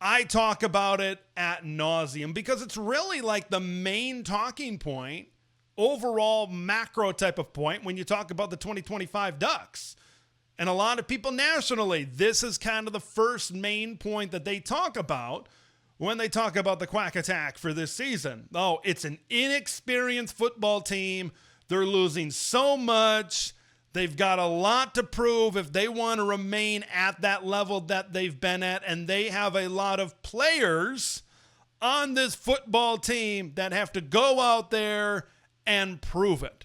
I talk about it ad nauseum because it's really like the main talking point, overall macro type of point when you talk about the 2025 Ducks. And a lot of people nationally, this is kind of the first main point that they talk about when they talk about the Quack Attack for this season. Oh, it's an inexperienced football team. They're losing so much. They've got a lot to prove if they want to remain at that level that they've been at. And they have a lot of players on this football team that have to go out there and prove it.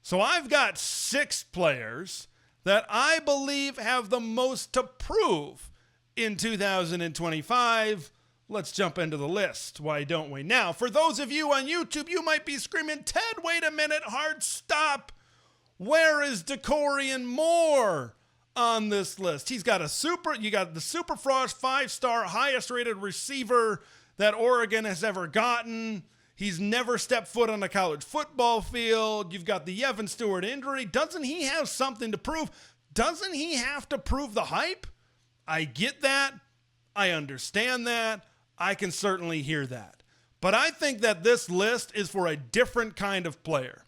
So I've got 6 players that I believe have the most to prove in 2025. Let's jump into the list. Why don't we? Now, for those of you on YouTube, you might be screaming, Ted, wait a minute, hard stop. Where is Jurrion Moore on this list? You got the Super Frost 5-star highest rated receiver that Oregon has ever gotten. He's never stepped foot on a college football field. You've got the Evan Stewart injury. Doesn't he have something to prove? Doesn't he have to prove the hype? I get that. I understand that. I can certainly hear that. But I think that this list is for a different kind of player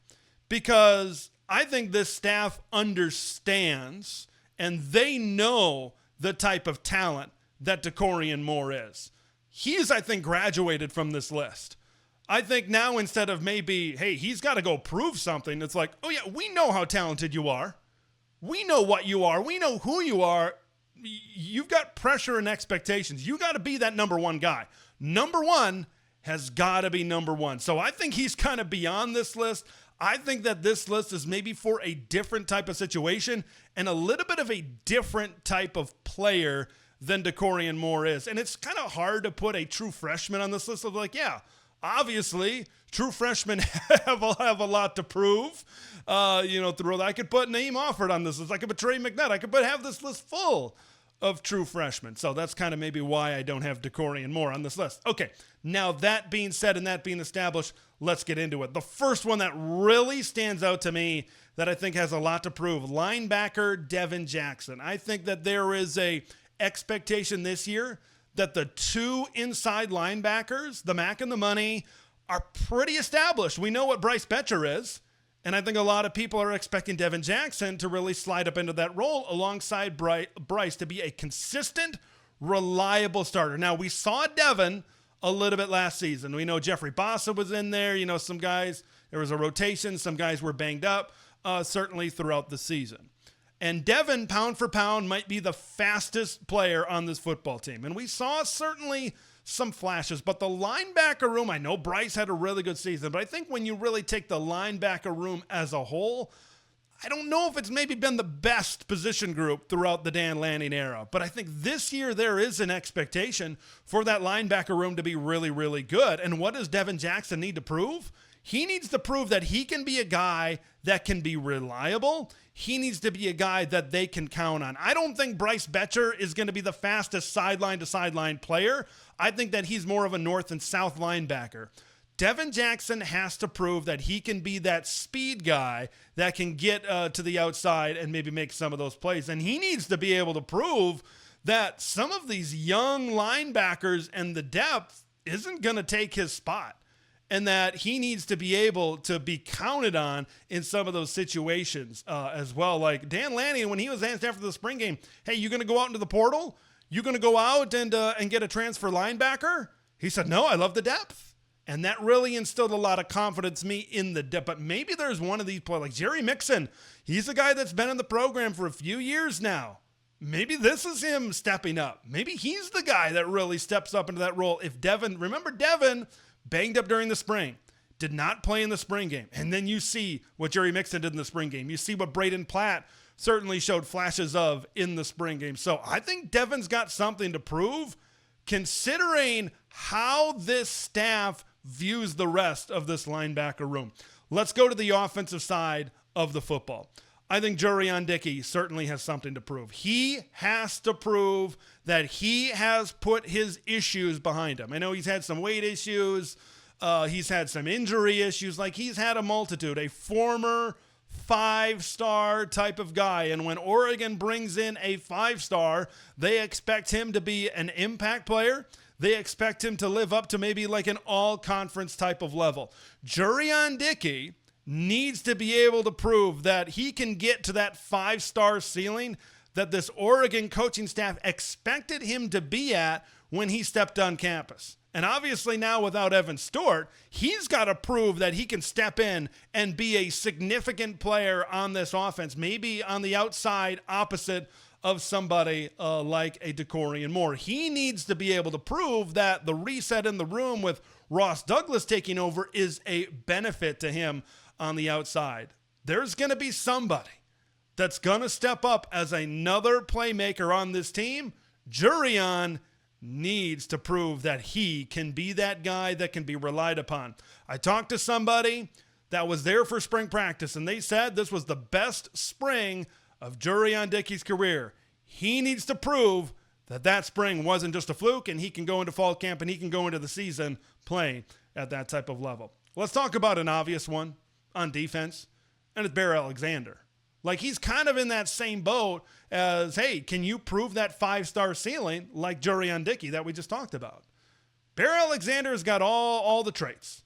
because I think this staff understands and they know the type of talent that Jurrion Moore is. He's, I think, graduated from this list. I think now instead of maybe, hey, he's got to go prove something, it's like, oh yeah, we know how talented you are. We know what you are. We know who you are. You've got pressure and expectations. You got to be that number one guy. Number one has got to be number one. So I think he's kind of beyond this list. I think that this list is maybe for a different type of situation and a little bit of a different type of player than Jurrion Moore is. And it's kind of hard to put a true freshman on this list of like, yeah, obviously true freshmen have a lot to prove. Through I could put Naeem Offord on this list. I could put Trey McNutt. I could have this list full of true freshmen. So that's kind of maybe why I don't have Jurrion Moore on this list. Okay, now that being said and that being established, let's get into it. The first one that really stands out to me that I think has a lot to prove, linebacker Devin Jackson. I think that there is a expectation this year that the 2 inside linebackers, the Mac and the Money, are pretty established. We know what Bryce Betcher is. And I think a lot of people are expecting Devin Jackson to really slide up into that role alongside Bryce to be a consistent, reliable starter. Now, we saw Devin a little bit last season. We know Jeffrey Bossa was in there. Some guys, there was a rotation. Some guys were banged up, certainly throughout the season. And Devin, pound for pound, might be the fastest player on this football team. And we saw certainly some flashes, but the linebacker room, I know Bryce had a really good season, but I think when you really take the linebacker room as a whole, I don't know if it's maybe been the best position group throughout the Dan Lanning era, but I think this year there is an expectation for that linebacker room to be really, really good. And what does Devin Jackson need to prove? He needs to prove that he can be a guy that can be reliable. He needs to be a guy that they can count on. I don't think Bryce Betcher is going to be the fastest sideline-to-sideline player. I think that he's more of a north and south linebacker. Devin Jackson has to prove that he can be that speed guy that can get to the outside and maybe make some of those plays. And he needs to be able to prove that some of these young linebackers and the depth isn't going to take his spot. And that he needs to be able to be counted on in some of those situations as well. Like Dan Lanning, when he was asked after the spring game, hey, you going to go out into the portal? You going to go out and get a transfer linebacker? He said, no, I love the depth. And that really instilled a lot of confidence in me in the depth. But maybe there's one of these players, like Jerry Mixon. He's a guy that's been in the program for a few years now. Maybe this is him stepping up. Maybe he's the guy that really steps up into that role. If Devin, remember Devin, banged up during the spring, did not play in the spring game. And then you see what Jerry Mixon did in the spring game. You see what Braden Platt certainly showed flashes of in the spring game. So I think Devin's got something to prove considering how this staff views the rest of this linebacker room. Let's go to the offensive side of the football. I think Jurrion Dickey certainly has something to prove. He has to prove that he has put his issues behind him. I know he's had some weight issues. He's had some injury issues. Like he's had a multitude. A former 5-star type of guy. And when Oregon brings in a 5-star, they expect him to be an impact player. They expect him to live up to maybe like an all-conference type of level. Jurrion Dickey needs to be able to prove that he can get to that 5-star ceiling that this Oregon coaching staff expected him to be at when he stepped on campus. And obviously now without Evan Stewart, he's got to prove that he can step in and be a significant player on this offense, maybe on the outside opposite of somebody like a Jurrion Moore. He needs to be able to prove that the reset in the room with Ross Douglas taking over is a benefit to him on the outside. There's going to be somebody that's going to step up as another playmaker on this team. Jurrion needs to prove that he can be that guy that can be relied upon. I talked to somebody that was there for spring practice, and they said this was the best spring of Jurrion Dickey's career. He needs to prove that that spring wasn't just a fluke, and he can go into fall camp and he can go into the season playing at that type of level. Let's talk about an obvious one on defense, and it's Bear Alexander. Like, he's kind of in that same boat as, hey, can you prove that 5-star ceiling like Jurrion Dickey that we just talked about? Bear Alexander's got all the traits.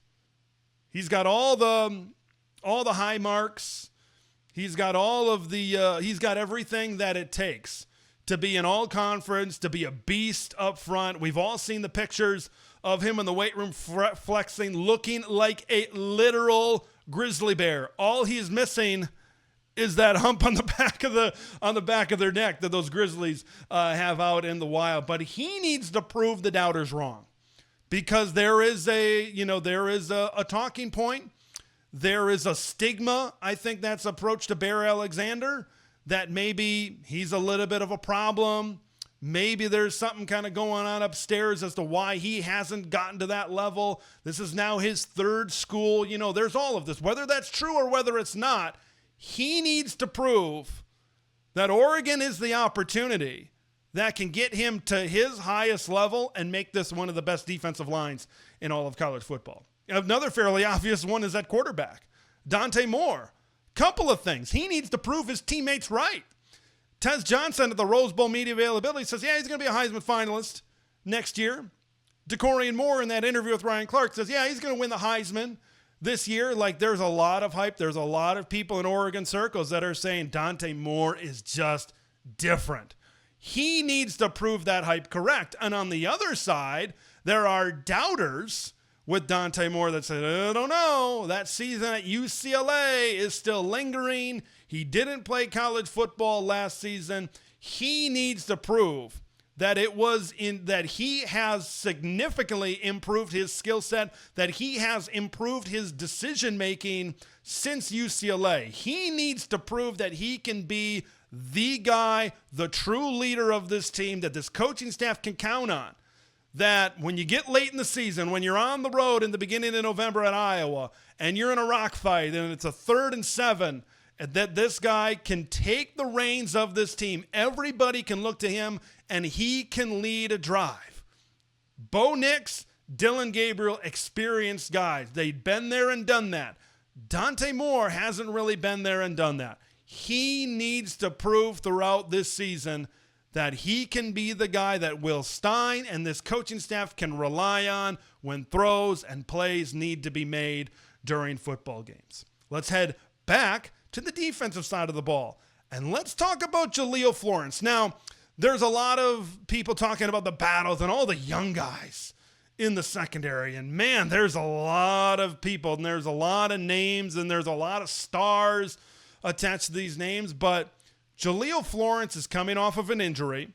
He's got all the high marks. He's got he's got everything that it takes to be an all-conference, to be a beast up front. We've all seen the pictures of him in the weight room flexing, looking like a literal grizzly bear. All he's missing is that hump on the back of their neck that those Grizzlies have out in the wild. But he needs to prove the doubters wrong, because there is a talking point. There is a stigma, I think, that's approached to Bear Alexander, that maybe he's a little bit of a problem. Maybe there's something kind of going on upstairs as to why he hasn't gotten to that level. This is now his third school. There's all of this. Whether that's true or whether it's not, he needs to prove that Oregon is the opportunity that can get him to his highest level and make this one of the best defensive lines in all of college football. Another fairly obvious one is at quarterback, Dante Moore. Couple of things. He needs to prove his teammates right. Tez Johnson at the Rose Bowl media availability says, yeah, he's going to be a Heisman finalist next year. Jurrion Moore in that interview with Ryan Clark says, yeah, he's going to win the Heisman this year. Like, there's a lot of hype. There's a lot of people in Oregon circles that are saying Dante Moore is just different. He needs to prove that hype correct. And on the other side, there are doubters with Dante Moore that said, I don't know, that season at UCLA is still lingering. He didn't play college football last season. He needs to prove that that he has significantly improved his skill set, that he has improved his decision-making since UCLA. He needs to prove that he can be the guy, the true leader of this team that this coaching staff can count on. That when you get late in the season, when you're on the road in the beginning of November at Iowa, and you're in a rock fight, and it's a 3rd and 7, that this guy can take the reins of this team. Everybody can look to him, and he can lead a drive. Bo Nix, Dylan Gabriel, experienced guys. They'd been there and done that. Dante Moore hasn't really been there and done that. He needs to prove throughout this season that he can be the guy that Will Stein and this coaching staff can rely on when throws and plays need to be made during football games. Let's head back to the defensive side of the ball, and let's talk about Jahlil Florence. Now, there's a lot of people talking about the battles and all the young guys in the secondary, and man, there's a lot of people, and there's a lot of names, and there's a lot of stars attached to these names, but Jahlil Florence is coming off of an injury,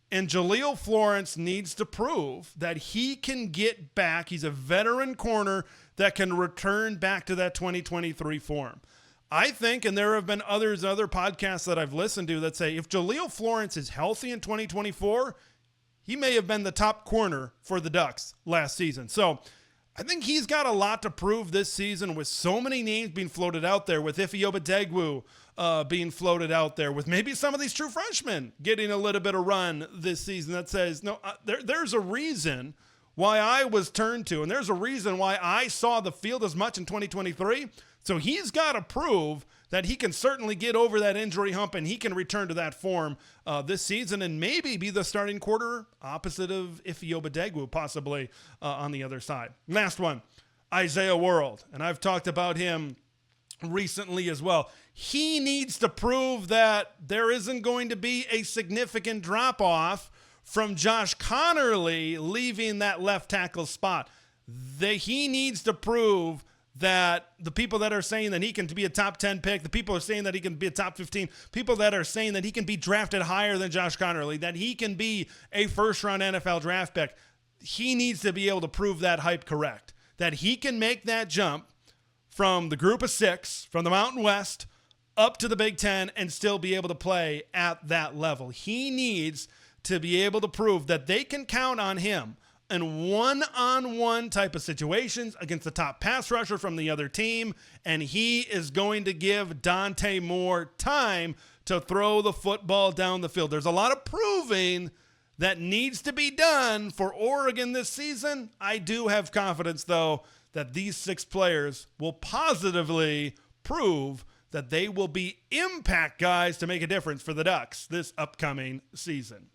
and Jahlil Florence needs to prove that he can get back. He's a veteran corner that can return back to that 2023 form. I think, and there have been other podcasts that I've listened to that say if Jahlil Florence is healthy in 2024, he may have been the top corner for the Ducks last season. So I think he's got a lot to prove this season with so many names being floated out there, with Ife Obadegwu being floated out there, with maybe some of these true freshmen getting a little bit of run this season that says, no, there's a reason why I was turned to, and there's a reason why I saw the field as much in 2023. It's So he's got to prove that he can certainly get over that injury hump and he can return to that form this season and maybe be the starting quarter opposite of Ife Obadegwu, possibly on the other side. Last one, Isaiah World. And I've talked about him recently as well. He needs to prove that there isn't going to be a significant drop-off from Josh Connerly leaving that left tackle spot. He needs to prove that the people that are saying that he can be a top 10 pick, the people are saying that he can be a top 15, people that are saying that he can be drafted higher than Josh Connerly, that he can be a first-round NFL draft pick, he needs to be able to prove that hype correct, that he can make that jump from the group of 6, from the Mountain West, up to the Big Ten and still be able to play at that level. He needs to be able to prove that they can count on him in one-on-one type of situations against the top pass rusher from the other team, and he is going to give Dante Moore time to throw the football down the field. There's a lot of proving that needs to be done for Oregon this season. I do have confidence, though, that these 6 players will positively prove that they will be impact guys to make a difference for the Ducks this upcoming season.